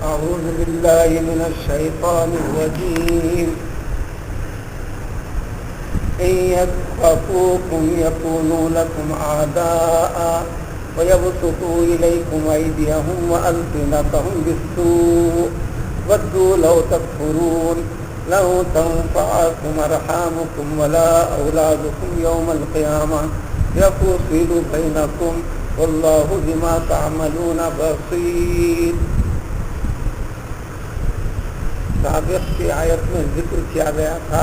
أعوذ بالله من الشيطان الرجيم إن يثقفوكم يكونوا لكم أعداء ويبسطوا إليكم أيديهم وألسنتهم بالسوء ودوا لو تكفرون لو تنفعكم أرحامكم ولا أولادكم يوم القيامة يفصل بينكم والله بما تعملون بصير. سابق کی آیت میں ذکر کیا گیا تھا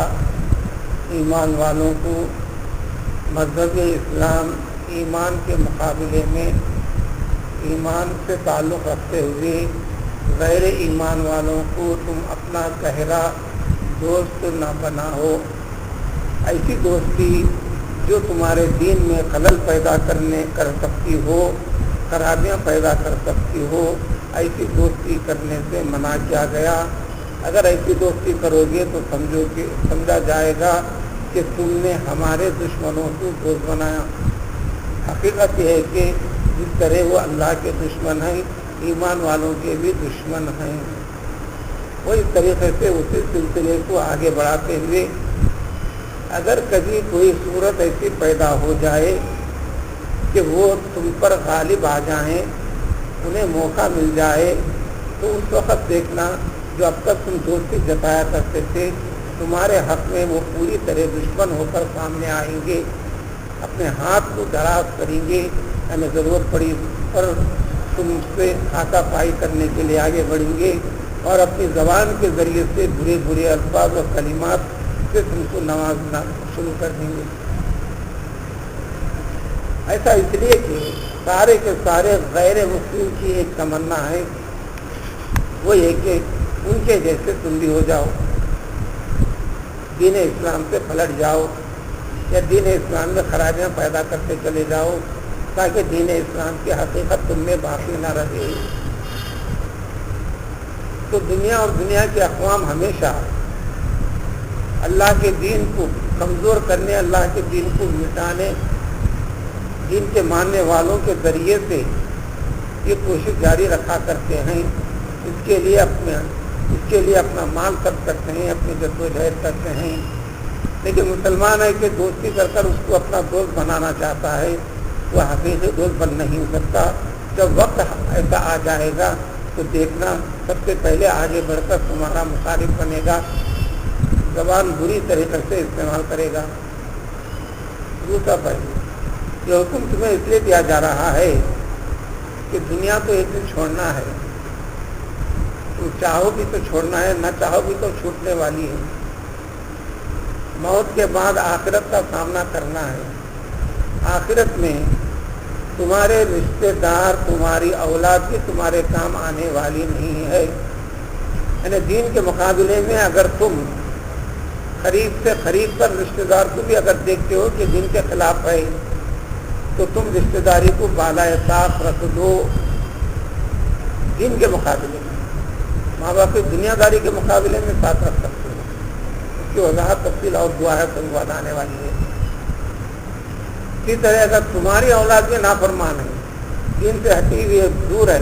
ایمان والوں کو مذہب اسلام ایمان کے مقابلے میں ایمان سے تعلق رکھتے ہوئے غیر ایمان والوں کو تم اپنا گہرا دوست نہ بناؤ. ایسی دوستی جو تمہارے دین میں خلل پیدا کر سکتی ہو، خرابیاں پیدا کر سکتی ہو، ایسی دوستی کرنے سے منع کیا گیا. اگر ایسی دوستی کرو گے تو سمجھا جائے گا کہ تم نے ہمارے دشمنوں کو دوست بنایا. حقیقت یہ ہے کہ جس طرح وہ اللہ کے دشمن ہیں ایمان والوں کے بھی دشمن ہیں. وہ اس طریقے سے اسی سلسلے کو آگے بڑھاتے ہوئے اگر کبھی کوئی صورت ایسی پیدا ہو جائے کہ وہ تم پر غالب آ جائیں، انہیں موقع مل جائے، تو اس وقت دیکھنا جو اب تک تم دوستی جتایا کرتے تھے تمہارے حق میں وہ پوری طرح دشمن ہو کر سامنے آئیں گے، اپنے ہاتھ کو دراز کریں گے، ہمیں ضرورت پڑی پر تم سے ہاتھا پائی کرنے کے لیے آگے بڑھیں گے اور اپنی زبان کے ذریعے سے برے برے الفاظ اور کلمات سے تم کو نوازنا شروع کر دیں گے. ایسا اس لیے کہ سارے کے سارے غیر مسلم کی ایک تمنا ہے، وہ یہ کہ ان کے جیسے تم بھی ہو جاؤ، دین اسلام سے پلٹ جاؤ یا دین اسلام میں خرابیاں پیدا کرتے چلے جاؤ تاکہ دین اسلام کی حقیقت تم میں باقی نہ رہے. تو دنیا اور دنیا کے اقوام ہمیشہ اللہ کے دین کو کمزور کرنے، اللہ کے دین کو مٹانے، دین کے ماننے والوں کے ذریعے سے یہ کوشش جاری رکھا کرتے ہیں. اس کے لیے اپنا مال خرچ کرتے ہیں، اپنی جدوجہد کرتے ہیں. لیکن مسلمان ہے کہ دوستی کر کر اس کو اپنا دوست بنانا چاہتا ہے، وہ حقیقی دوست بن نہیں سکتا. جب وقت ایسا آ جائے گا تو دیکھنا سب سے پہلے آگے بڑھ کر تمہارا مخالف بنے گا، زبان بری طریقے سے استعمال کرے گا. دوسرا پہلو یہ حکم تمہیں اس لیے دیا جا رہا ہے کہ دنیا تو ایک دن چھوڑنا ہے، تم چاہو بھی تو چھوڑنا ہے، نہ چاہو بھی تو چھوٹنے والی ہے. موت کے بعد آخرت کا سامنا کرنا ہے. آخرت میں تمہارے رشتہ دار، تمہاری اولاد بھی تمہارے کام آنے والی نہیں ہے. یعنی دین کے مقابلے میں اگر تم خرید پر رشتہ دار کو بھی اگر دیکھتے ہو کہ دین کے خلاف ہے تو تم رشتہ داری کو بالائے طاق رکھ دو. دین کے مقابلے میں ماں باپ کی دنیا داری کے مقابلے میں ساتھ رکھ سکتے ہو. اس کی وضاحت تفصیل اور دعا ہے تم بعد آنے والی ہے. اسی طرح اگر تمہاری اولاد میں نافرمان ہے، دین سے ہٹی ہوئی دور ہے،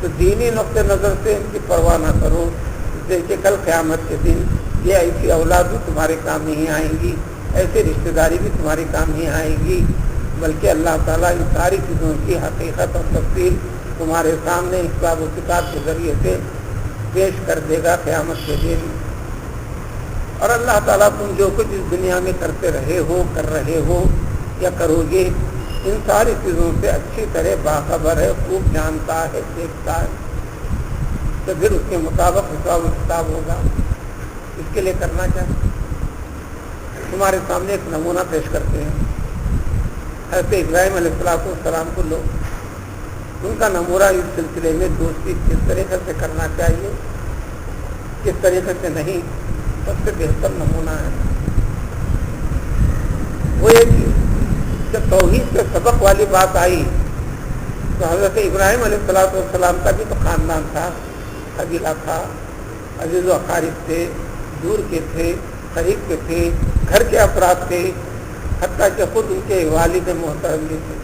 تو دینی نقطۂ نظر سے ان کی پرواہ نہ کرو. اس لیے کہ کل قیامت کے دن یہ ایسی اولاد بھی تمہارے کام نہیں آئیں گی، ایسے رشتہ داری بھی تمہارے کام نہیں آئیں گی، بلکہ اللہ تعالیٰ ان ساری چیزوں کی حقیقت اور تفصیل تمہارے سامنے حساب و کتاب کے ذریعے سے پیش کر دے گا قیامت کے دن. اور اللہ تعالیٰ تم جو کچھ اس دنیا میں کرتے رہے ہو، کر رہے ہو یا کرو گے، ان ساری چیزوں سے اچھی طرح باخبر ہے، خوب جانتا ہے، دیکھتا ہے. تو پھر اس کے مطابق حساب و کتاب ہوگا. اس کے لیے کرنا کیا؟ تمہارے سامنے ایک نمونہ پیش کرتے ہیں. حضرت ابراہیم علیہ السلام کو لو، ان کا نمونہ اس سلسلے میں دوستی کس طریقے سے کرنا چاہیے، کس طریقے سے نہیں، سب سے بہتر نمونہ ہے. وہ ایک جب توحید کے سبق والی بات آئی تو حضرت ابراہیم علیہ السلام کا بھی تو خاندان تھا، قبیلہ تھا، عزیز و اقارب تھے، دور کے تھے، قریب کے تھے، گھر کے افراد تھے، حتیٰ کہ خود ان کے والد محترم بھی تھے.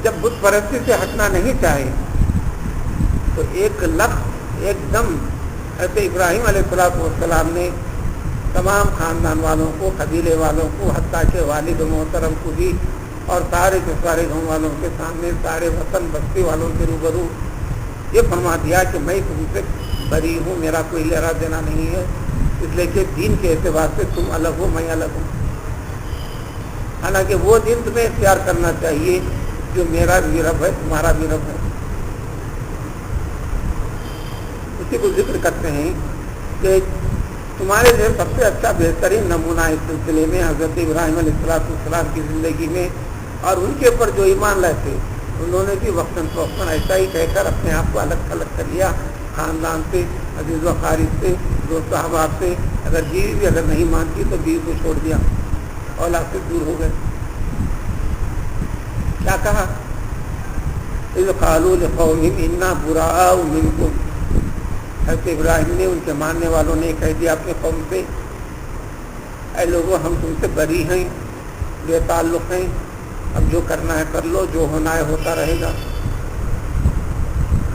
جب بت پرستی سے ہٹنا نہیں چاہے تو ایک لفظ ایک دم حضرت ابراہیم علیہ السلام نے تمام خاندان والوں کو، قبیلے والوں کو، حتیٰ کہ والد محترم کو بھی، اور سارے کے سارے گاؤں والوں کے سامنے، سارے وطن بستی والوں کے روبرو یہ فرما دیا کہ میں تم سے بری ہوں، میرا کوئی لینا دینا نہیں ہے، اس لیے کہ دین کے اعتبار سے تم الگ ہو، میں الگ ہوں۔ حالانکہ وہ دین تمہیں اختیار کرنا چاہیے جو میرا بھی رب ہے، تمہارا بھی رب ہے۔ اسی کو ذکر کرتے ہیں کہ تمہارے لیے سب سے اچھا بہترین نمونہ اس سلسلے میں حضرت ابراہیم علیہ السلام کی زندگی میں، اور ان کے اوپر جو ایمان لائے تھے انہوں نے بھی وقتاً فوقتاً ایسا ہی کہہ کر اپنے آپ کو الگ تھلگ کر لیا خاندان سے، عزیز و خارج سے، دوست احباب سے۔ اگر بیوی بھی اگر نہیں مانتی تو بیوی کو چھوڑ دیا، اولاد سے دور ہو گئے۔ کیا کہا؟ اذ قالوا لقومهم انا براء منکم، حضرت ابراہیم نے، ان کے ماننے والوں نے کہہ دیا اپنے قوم سے، اے لوگوں ہم تم سے بری ہیں، بے تعلق ہیں، اب جو کرنا ہے کر لو، جو ہونا ہے ہوتا رہے گا،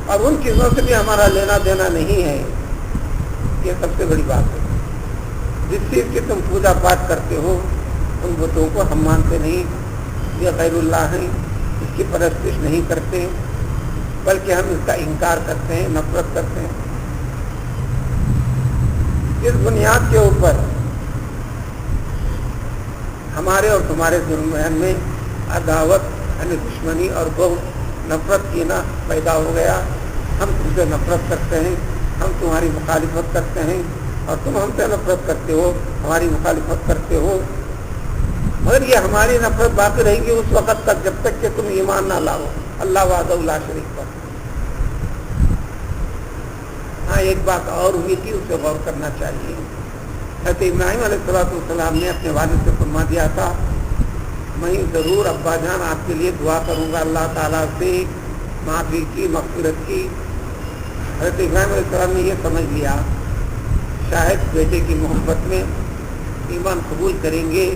اور ان چیزوں سے بھی ہمارا لینا دینا نہیں ہے۔ یہ سب سے بڑی بات ہے، جس چیز کی تم پوجا پاٹ کرتے ہو ان بتوں کو ہم مانتے نہیں، یہ غیر اللہ ہیں، اس کی پرستش نہیں کرتے، بلکہ ہم اس کا انکار کرتے ہیں، نفرت کرتے ہیں۔ اس بنیاد کے اوپر ہمارے اور تمہارے درمیان میں عداوت، یعنی دشمنی اور بغض، نفرت کینہ پیدا ہو گیا۔ ہم تم سے نفرت کرتے ہیں، ہم تمہاری مخالفت کرتے ہیں، اور تم ہم سے نفرت کرتے ہو، ہماری مخالفت کرتے ہو، مگر یہ ہماری نفرت باقی رہے گی اس وقت تک جب تک کہ تم ایمان نہ لاؤ اللہ وحدہ لا شریک پر۔ ہاں ایک بات اور ہوئی تھی، اسے غور کرنا چاہیے۔ حضرت ابراہیم علیہ السلام نے اپنے والد سے فرما دیا تھا میں ضرور ابا جان آپ کے لیے دعا کروں گا اللہ تعالیٰ سے معافی کی، مغفرت کی۔ حضرت ابراہیم علیہ السلام نے یہ سمجھ لیا شاید بیٹے کی محبت میں ایمان قبول کریں گے،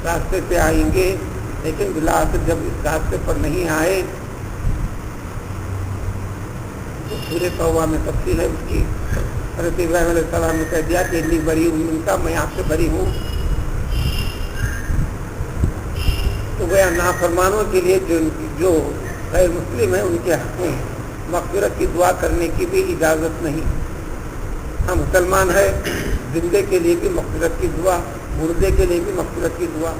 راستے پہ آئیں گے، لیکن بالآخر جب اس راستے پر نہیں آئے تو سورہ توبہ میں تفصیل ہے اس کی۔ حضرت ابراہیم علیہ السلام نے کہہ دیا کہ انی بری ہوں ان کا، میں آپ سے بری ہوں۔ تو گویا نافرمانوں کے لیے جو غیر مسلم ہیں ان کے حق میں مغفرت کی دعا کرنے کی بھی اجازت نہیں۔ ہاں مسلمان ہے، زندے کے لیے بھی مغفرت کی دعا، مردے کے لیے بھی مغفرت کی دعا۔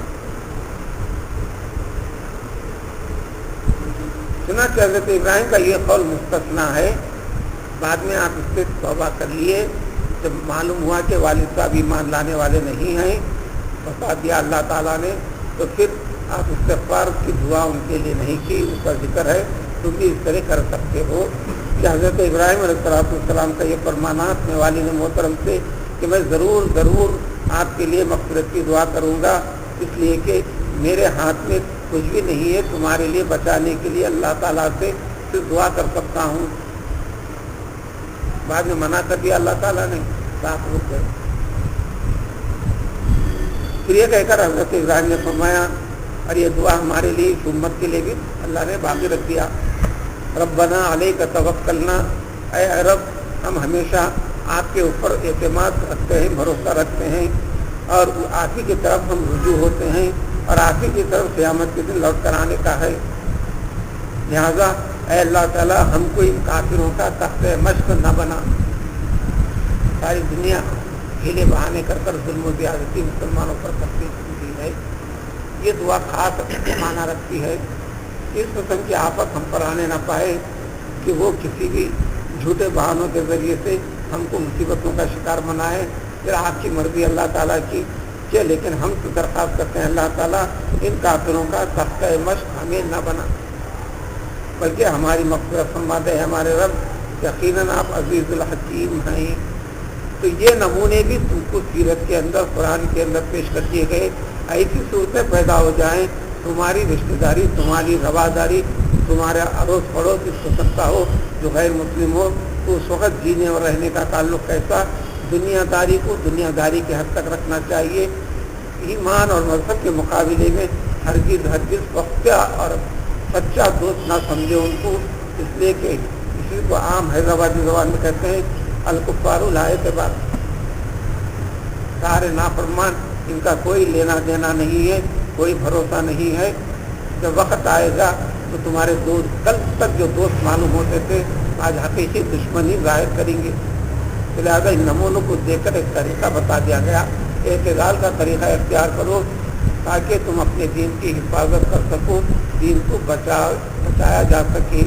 چنانچہ حضرت ابراہیم کا یہ قول مستثنا ہے، بعد میں آپ اس سے توبہ کر لیے، جب معلوم ہوا کہ والد صاحب ایمان لانے والے نہیں ہیں، بتا دیا اللہ تعالیٰ نے، تو پھر آپ استغفار کی دعا ان کے لیے نہیں کی، اس کا ذکر ہے، تم بھی اس طرح کر سکتے ہو کہ حضرت ابراہیم علیہ السلام کا یہ فرمانا اپنے والد محترم سے کہ میں ضرور ضرور آپ کے لیے مغفرت کی دعا کروں گا، اس لیے کہ میرے ہاتھ میں کچھ بھی نہیں ہے، تمہارے لیے بچانے کے لیے اللہ تعالیٰ سے صرف دعا کر سکتا ہوں۔ بعد میں منع کر دیا اللہ تعالیٰ نے، صاف رک گئے۔ پھر یہ کہہ کر حضرت ابراہیم نے فرمایا، اور یہ دعا ہمارے لیے اس امت کے لیے بھی اللہ نے باقی رکھ دیا، ربنا علیک توکلنا، اے رب ہم ہمیشہ آپ کے اوپر اعتماد رکھتے ہیں، بھروسہ رکھتے ہیں، اور آپ ہی کی طرف ہم رجوع ہوتے ہیں، اور آپ ہی کی طرف قیامت کے دن لوٹ کر آنے کا ہے۔ لہذا اے اللہ تعالیٰ ہم کو ان کافروں کا تخت مشق نہ بنا۔ ساری دنیا ہیلے بہانے کر کر ظلم و زیادتی مسلمانوں پر کرتی دی ہے، یہ دعا خاص معنی رکھتی ہے۔ اس قسم کی آفت ہم پر آنے نہ پائے کہ وہ کسی بھی جھوٹے بہانوں کے ذریعے سے ہم کو مصیبتوں کا شکار بنائے۔ پھر آپ کی مرضی اللہ تعالیٰ کی کہ لیکن ہم تو درخواست کرتے ہیں اللہ تعالیٰ ان کافروں کا تخت مشق ہمیں نہ بنا، بلکہ ہماری مغفرت فرما دے ہمارے رب، یقیناً آپ عزیز الحکیم ہیں۔ تو یہ نمونے بھی تم کو سیرت کے اندر، قرآن کے اندر پیش کر دیے گئے۔ ایسی صورتیں پیدا ہو جائیں، تمہاری رشتہ داری، تمہاری رواداری، تمہارا اڑوس پڑوس اس قسم کا ہو جو غیر مسلم ہو، تو اس وقت جینے اور رہنے کا تعلق کیسا؟ دنیا داری کو دنیا داری کے حد تک رکھنا چاہیے۔ ایمان اور مذہب کے مقابلے میں ہرگز وقت اور سچا دوست نہ سمجھے ان کو، اس لیے کہ اسی کو عام حیدرآبادی زبان میں کہتے ہیں الکفار لا اعتبار، سارے نافرمان، ان کا کوئی لینا دینا نہیں ہے، کوئی بھروسہ نہیں ہے۔ جب وقت آئے گا تو تمہارے دوست کل تک جو دوست معلوم ہوتے تھے آج حقیقی دشمنی ظاہر کریں گے۔ لہٰذا ان نمونوں کو دیکھ کر ایک طریقہ بتا دیا گیا، اعتدال کا طریقہ اختیار کرو تاکہ تم اپنے دین کی حفاظت کر سکو، دین کو بچایا جا سکے۔